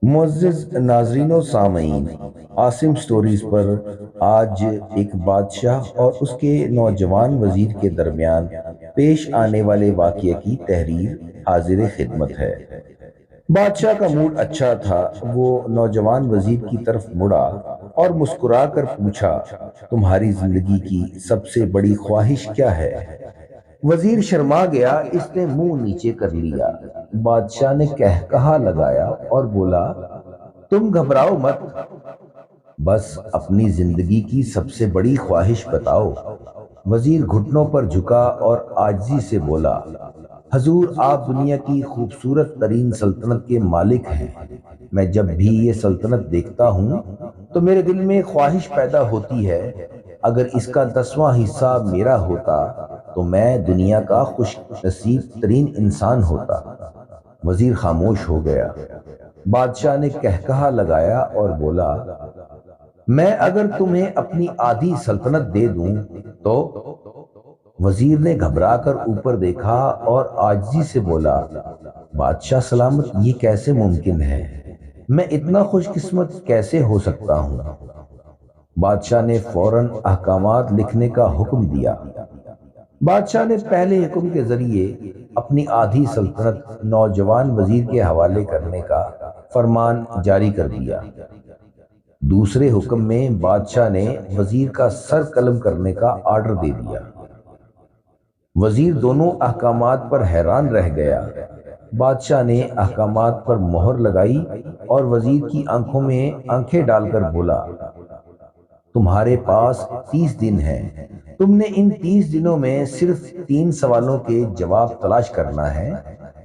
معزز ناظرین و سامعین، عاصم سٹوریز پر آج ایک بادشاہ اور اس کے نوجوان وزیر کے درمیان پیش آنے والے واقعے کی تحریر حاضر خدمت ہے۔ بادشاہ کا موڈ اچھا تھا۔ وہ نوجوان وزیر کی طرف مڑا اور مسکرا کر پوچھا، تمہاری زندگی کی سب سے بڑی خواہش کیا ہے؟ وزیر شرما گیا، اس نے منہ نیچے کر لیا۔ بادشاہ نے کہا لگایا اور بولا، تم گھبراؤ مت، بس اپنی زندگی کی سب سے بڑی خواہش بتاؤ۔ وزیر گھٹنوں پر جھکا اور عاجزی سے بولا، حضور آپ دنیا کی خوبصورت ترین سلطنت کے مالک ہیں۔ میں جب بھی یہ سلطنت دیکھتا ہوں تو میرے دل میں خواہش پیدا ہوتی ہے، اگر اس کا 10واں حصہ میرا ہوتا تو میں دنیا کا خوش نصیب ترین انسان ہوتا۔ وزیر خاموش ہو گیا۔ بادشاہ نے کہا لگایا اور بولا، میں اگر تمہیں اپنی آدھی سلطنت دے دوں تو؟ وزیر نے گھبرا کر اوپر دیکھا اور عاجزی سے بولا، بادشاہ سلامت، یہ کیسے ممکن ہے؟ میں اتنا خوش قسمت کیسے ہو سکتا ہوں؟ بادشاہ نے فوراً احکامات لکھنے کا حکم دیا۔ بادشاہ نے پہلے حکم کے ذریعے اپنی آدھی سلطنت نوجوان وزیر کے حوالے کرنے کا فرمان جاری کر دیا۔ دوسرے حکم میں بادشاہ نے وزیر کا سر قلم کرنے کا آرڈر دے دیا۔ وزیر دونوں احکامات پر حیران رہ گیا۔ بادشاہ نے احکامات پر مہر لگائی اور وزیر کی آنکھوں میں آنکھیں ڈال کر بولا، تمہارے پاس 30 دن ہیں۔ تم نے ان 30 دنوں میں صرف 3 سوالوں کے جواب تلاش کرنا ہے۔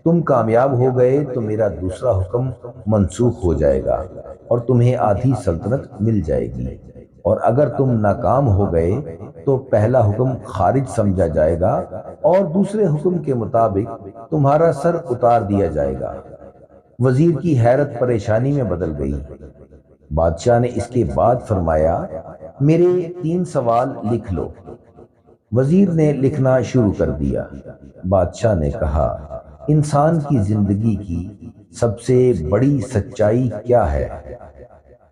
تم کامیاب ہو گئے تو میرا دوسرا حکم منسوخ ہو جائے گا اور تمہیں آدھی سلطنت مل جائے گی، اور اگر تم ناکام ہو گئے تو پہلا حکم خارج سمجھا جائے گا اور دوسرے حکم کے مطابق تمہارا سر اتار دیا جائے گا۔ وزیر کی حیرت پریشانی میں بدل گئی۔ بادشاہ نے اس کے بعد فرمایا، میرے 3 سوال لکھ لو۔ وزیر نے لکھنا شروع کر دیا۔ بادشاہ نے کہا، انسان کی زندگی کی سب سے بڑی سچائی کیا ہے؟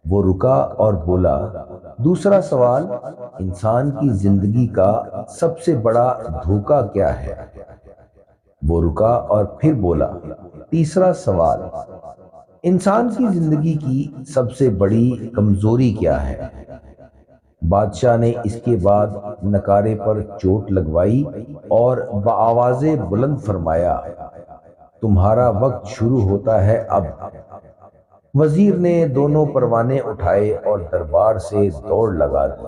وہ رکا اور بولا، دوسرا سوال، انسان کی زندگی کا سب سے بڑا دھوکہ کیا ہے؟ وہ رکا اور پھر بولا، تیسرا سوال، انسان کی زندگی کی سب سے بڑی کمزوری کیا ہے؟ بادشاہ نے اس کے بعد نکارے پر چوٹ لگوائی اور بآواز بلند فرمایا، تمہارا وقت شروع ہوتا ہے اب۔ وزیر نے دونوں پروانے اٹھائے اور دربار سے دوڑ لگا دی۔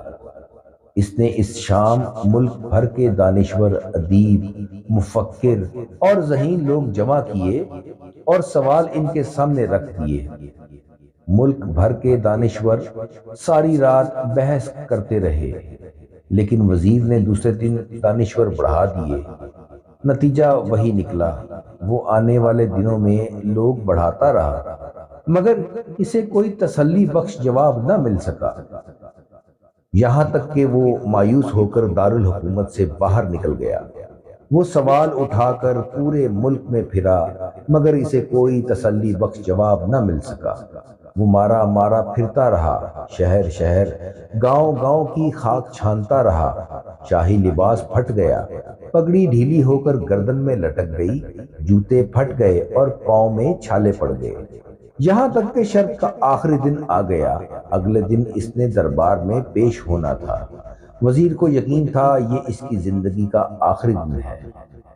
اس نے اس شام ملک بھر کے دانشور، ادیب، مفکر اور ذہین لوگ جمع کیے اور سوال ان کے سامنے رکھ دیے۔ ملک بھر کے دانشور ساری رات بحث کرتے رہے، لیکن وزیر نے دوسرے دن دانشور بڑھا دیے۔ نتیجہ وہی نکلا۔ وہ آنے والے دنوں میں لوگ بڑھاتا رہا، مگر اسے کوئی تسلی بخش جواب نہ مل سکا، یہاں تک کہ وہ مایوس ہو کر دارالحکومت سے باہر نکل گیا۔ وہ سوال اٹھا کر پورے ملک میں پھرا، مگر اسے کوئی تسلی بخش جواب نہ مل سکا۔ وہ مارا مارا پھرتا رہا، شہر شہر، گاؤں گاؤں کی خاک چھانتا رہا۔ شاہی لباس پھٹ گیا، پگڑی ڈھیلی ہو کر گردن میں لٹک گئی، جوتے پھٹ گئے اور پاؤں میں چھالے پڑ گئے، یہاں تک کہ شرط کا آخری دن آ گیا۔ اگلے دن اس نے دربار میں پیش ہونا تھا۔ وزیر کو یقین تھا یہ اس کی زندگی کا آخری دن ہے،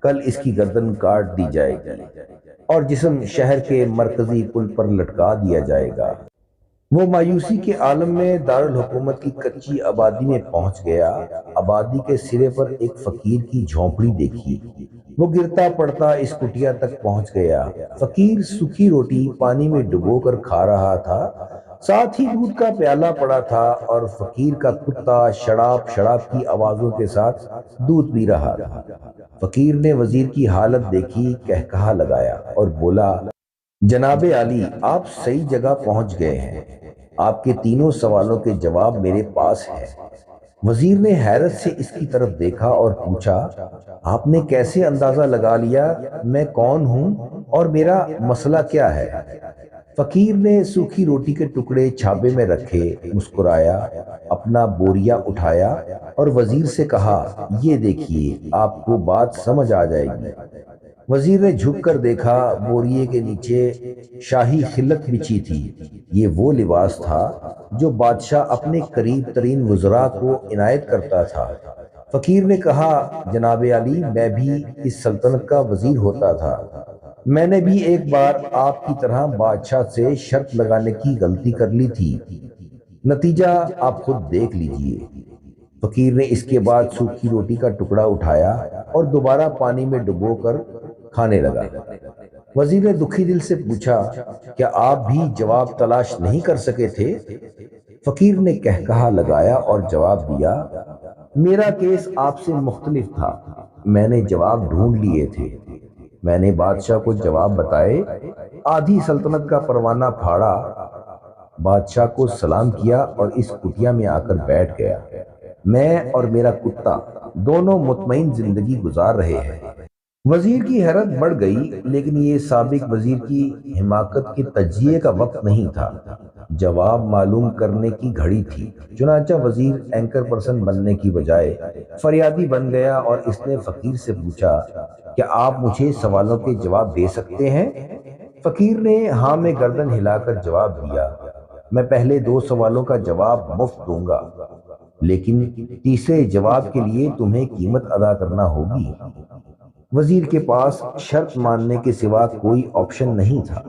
کل اس کی گردن کاٹ دی جائے گی اور جسم شہر کے مرکزی پل پر لٹکا دیا جائے گا۔ وہ مایوسی کے عالم میں دارالحکومت کی کچی آبادی میں پہنچ گیا۔ آبادی کے سرے پر ایک فقیر کی جھونپڑی دیکھی۔ وہ گرتا پڑتا اس کٹیا تک پہنچ گیا۔ فقیر سوکھی روٹی پانی میں ڈبو کر کھا رہا تھا، ساتھ ہی دودھ کا پیالہ پڑا تھا اور فقیر کا کتا شڑاپ شڑاپ کی آوازوں کے ساتھ دودھ پی رہا تھا۔ فقیر نے وزیر کی حالت دیکھی، کہا لگایا اور بولا، جناب عالی، آپ صحیح جگہ پہنچ گئے ہیں، آپ کے تینوں سوالوں کے جواب میرے پاس ہیں۔ وزیر نے حیرت سے اس کی طرف دیکھا اور پوچھا، آپ نے کیسے اندازہ لگا لیا میں کون ہوں اور میرا مسئلہ کیا ہے؟ فقیر نے سوکھی روٹی کے ٹکڑے چھابے میں رکھے، مسکرایا، اپنا بوریا اٹھایا اور وزیر سے کہا، یہ دیکھیے، آپ کو بات سمجھ آ جائے گی۔ وزیر نے جھک کر دیکھا، بوریے کے نیچے شاہی خلت بچھی تھی۔ یہ وہ لباس تھا جو بادشاہ اپنے قریب ترین وزراء کو عنایت کرتا تھا۔ فقیر نے کہا، جناب علی، میں بھی اس سلطنت کا وزیر ہوتا تھا۔ میں نے بھی ایک بار آپ کی طرح بادشاہ سے شرط لگانے کی غلطی کر لی تھی، نتیجہ آپ خود دیکھ لیجئے۔ فقیر نے اس کے بعد سوکھی روٹی کا ٹکڑا اٹھایا اور دوبارہ پانی میں ڈبو کر کھانے لگا۔ وزیر نے دکھی دل سے پوچھا، کیا آپ بھی جواب تلاش نہیں کر سکے تھے؟ فقیر نے کہکہا لگایا اور جواب دیا، میرا کیس آپ سے مختلف تھا، میں نے جواب ڈھونڈ لیے تھے۔ میں نے بادشاہ کو جواب بتائے، آدھی سلطنت کا پروانہ پھاڑا، بادشاہ کو سلام کیا اور اس کٹیا میں آ کر بیٹھ گیا۔ میں اور میرا کتا دونوں مطمئن زندگی گزار رہے ہیں۔ وزیر کی حیرت بڑھ گئی، لیکن یہ سابق وزیر کی حماقت کے تجزیے کا وقت نہیں تھا، جواب معلوم کرنے کی گھڑی تھی۔ چنانچہ وزیر اینکر پرسن بننے کی بجائے فریادی بن گیا اور اس نے فقیر سے پوچھا، کیا آپ مجھے سوالوں کے جواب دے سکتے ہیں؟ فقیر نے ہاں میں گردن ہلا کر جواب دیا، میں پہلے 2 سوالوں کا جواب مفت دوں گا، لیکن تیسرے جواب کے لیے تمہیں قیمت ادا کرنا ہوگی۔ وزیر کے پاس شرط ماننے کے سوا کوئی آپشن نہیں تھا۔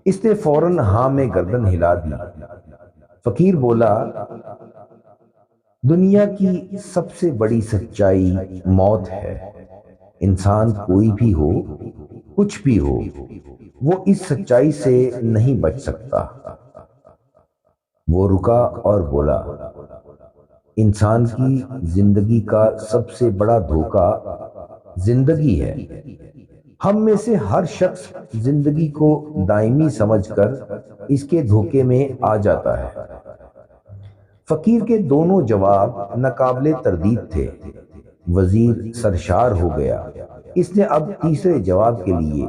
اس نے فوراً ہاں میں گردن ہلا دی۔ فقیر بولا، دنیا کی سب سے بڑی سچائی موت ہے۔ انسان کوئی بھی ہو، کچھ بھی ہو، وہ اس سچائی سے نہیں بچ سکتا۔ وہ رکا اور بولا، انسان کی زندگی کا سب سے بڑا دھوکہ زندگی ہے۔ ہم میں سے ہر شخص زندگی کو دائمی سمجھ کر اس کے دھوکے میں آ جاتا ہے۔ فقیر کے دونوں جواب ناقابل تردید تھے۔ وزیر سرشار ہو گیا۔ اس نے اب تیسرے جواب کے لیے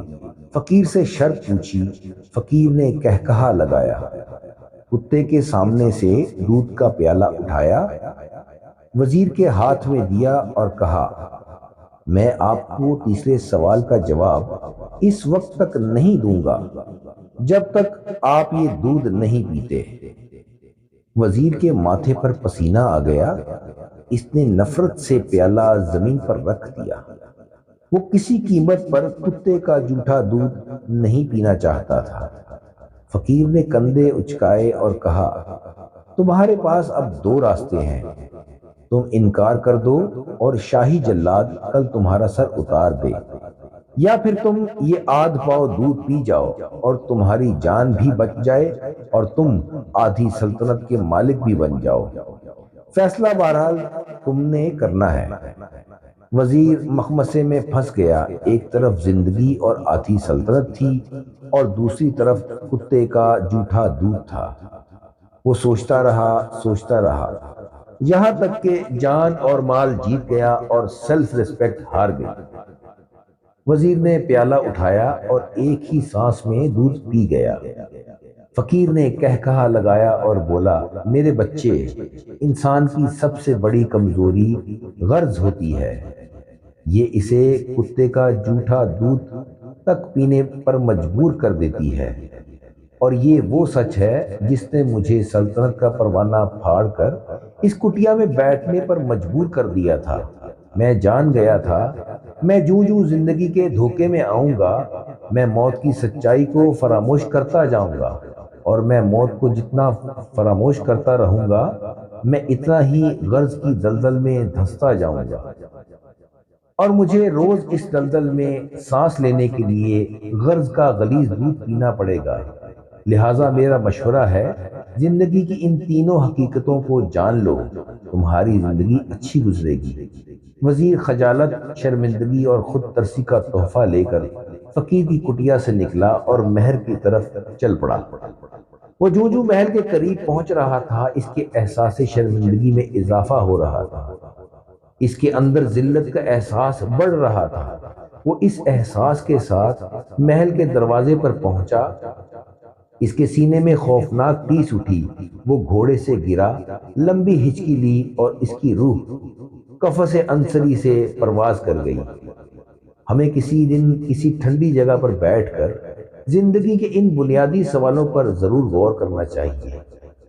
فقیر سے شرط پوچھی۔ فقیر نے کہکہا لگایا، کتے کے سامنے سے دودھ کا پیالہ اٹھایا، وزیر کے ہاتھ میں دیا اور کہا، میں آپ کو تیسرے سوال کا جواب اس وقت تک نہیں دوں گا جب تک آپ یہ دودھ نہیں پیتے۔ وزیر کے ماتھے پر پسینہ آ گیا۔ اس نے نفرت سے پیالہ زمین پر رکھ دیا۔ وہ کسی قیمت پر کتے کا جھوٹا دودھ نہیں پینا چاہتا تھا۔ فقیر نے کندھے اچکائے اور کہا، تمہارے پاس اب 2 راستے ہیں، تم انکار کر دو اور شاہی جلاد کل تمہارا سر اتار دے، یا پھر تم یہ آدھ پاؤ دودھ پی جاؤ اور تمہاری جان بھی بچ جائے اور تم آدھی سلطنت کے مالک بھی بن جاؤ۔ فیصلہ بہرحال تم نے کرنا ہے۔ وزیر مخمسے میں پھنس گیا۔ ایک طرف زندگی اور آدھی سلطنت تھی اور دوسری طرف کتے کا جھوٹا دودھ تھا۔ وہ سوچتا رہا یہاں تک کہ جان اور مال جیت گیا اور سیلف ریسپیکٹ ہار گئی۔ وزیر نے پیالہ اٹھایا اور ایک ہی سانس میں دودھ پی گیا۔ فقیر نے کہکہا لگایا اور بولا، میرے بچے، انسان کی سب سے بڑی کمزوری غرض ہوتی ہے، یہ اسے کتے کا جھوٹا دودھ تک پینے پر مجبور کر دیتی ہے، اور یہ وہ سچ ہے جس نے مجھے سلطنت کا پروانہ پھاڑ کر اس کٹیا میں بیٹھنے پر مجبور کر دیا تھا۔ میں جان گیا تھا، میں جوں زندگی کے دھوکے میں آؤں گا، میں موت کی سچائی کو فراموش کرتا جاؤں گا، اور میں موت کو جتنا فراموش کرتا رہوں گا، میں اتنا ہی غرض کی دلدل میں دھنستا جاؤں گا، اور مجھے روز اس دلدل میں سانس لینے کے لیے غرض کا غلیظ دودھ پینا پڑے گا۔ لہٰذا میرا مشورہ ہے، زندگی کی ان تینوں حقیقتوں کو جان لو، تمہاری زندگی اچھی گزرے گی۔ وزیر خجالت، شرمندگی اور خود ترسی کا تحفہ لے کر فقیر کی کٹیا سے نکلا اور محل کی طرف چل پڑا۔ وہ جوں محل کے قریب پہنچ رہا تھا، اس کے احساس شرمندگی میں اضافہ ہو رہا تھا، اس کے اندر ذلت کا احساس بڑھ رہا تھا۔ وہ اس احساس کے ساتھ محل کے دروازے پر پہنچا۔ اس کے سینے میں خوفناک ٹیس اٹھی، وہ گھوڑے سے گرا، لمبی ہچکی لی اور اس کی روح قفس انصری سے پرواز کر گئی۔ ہمیں کسی دن کسی ٹھنڈی جگہ پر بیٹھ کر زندگی کے ان بنیادی سوالوں پر ضرور غور کرنا چاہیے۔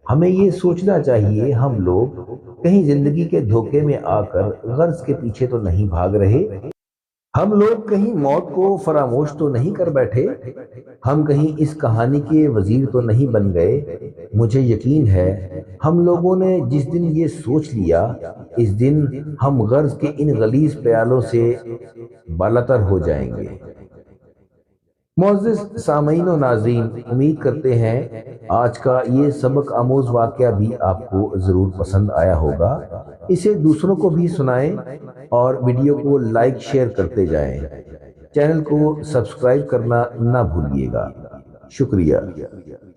ہمیں یہ سوچنا چاہیے ہم لوگ کہیں زندگی کے دھوکے میں آ کر غرض کے پیچھے تو نہیں بھاگ رہے، ہم لوگ کہیں موت کو فراموش تو نہیں کر بیٹھے، ہم کہیں اس کہانی کے وزیر تو نہیں بن گئے۔ مجھے یقین ہے ہم لوگوں نے جس دن یہ سوچ لیا، اس دن ہم غرض کے ان غلیظ پیالوں سے بالاتر ہو جائیں گے۔ معزز سامعین و ناظرین، امید کرتے ہیں آج کا یہ سبق آموز واقعہ بھی آپ کو ضرور پسند آیا ہوگا۔ اسے دوسروں کو بھی سنائیں اور ویڈیو کو لائک شیئر کرتے جائیں۔ چینل کو سبسکرائب کرنا نہ بھولیے گا۔ شکریہ۔